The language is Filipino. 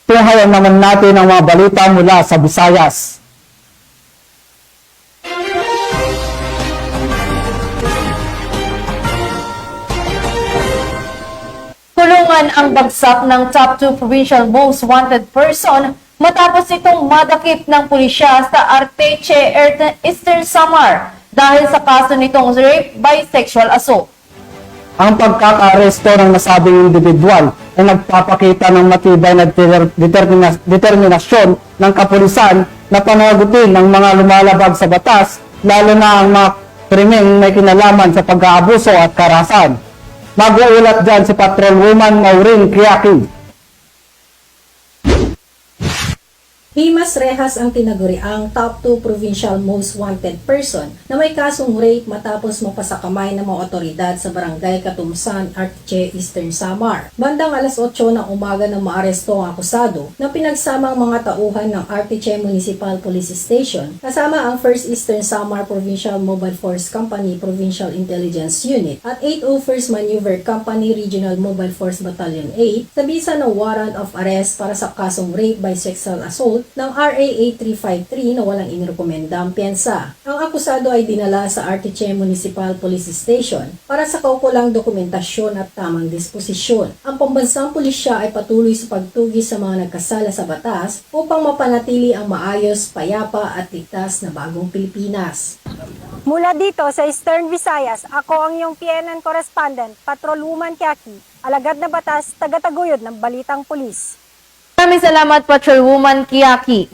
Tunghayan naman natin ang mga balita mula sa Visayas. Kulungan ang bagsak ng top 2 provincial most wanted person matapos itong madakip ng pulisya sa Arteche, Eastern Samar dahil sa kaso nitong rape by sexual assault. Ang pagkakaaresto ng nasabing individual ay nagpapakita ng matibay na determinasyon ng kapulisan na panagutin ng mga lumalabag sa batas, lalo na ang mga krimeng may kinalaman sa pag-aabuso at karahasan. Mag-uulat dyan si Patrolwoman Maureen Quiaki. Himas Rehas ang tinaguriang top 2 provincial most wanted person na may kasong rape matapos mapasakamay ng mga otoridad sa barangay Katumsan, Arteche, Eastern Samar. Bandang alas 8 ng umaga nang maaresto ang akusado na pinagsamang mga tauhan ng Arteche Municipal Police Station kasama ang 1st Eastern Samar Provincial Mobile Force Company Provincial Intelligence Unit at 801st Maneuver Company Regional Mobile Force Battalion 8 sa bisa ng warrant of arrest para sa kasong rape by sexual assault ng RA 8353 na walang inirekomendang piyansa. Ang akusado ay dinala sa Arteche Municipal Police Station para sa kaukulang dokumentasyon at tamang disposisyon. Ang pambansang pulisya ay patuloy sa pagtugi sa mga nagkasala sa batas upang mapanatili ang maayos, payapa at ligtas na bagong Pilipinas. Mula dito sa Eastern Visayas, ako ang iyong PNN correspondent, Patrolwoman Quiaki, alagad na batas, tagataguyod ng Balitang Pulis. Maraming salamat, Patrolwoman Quiaki.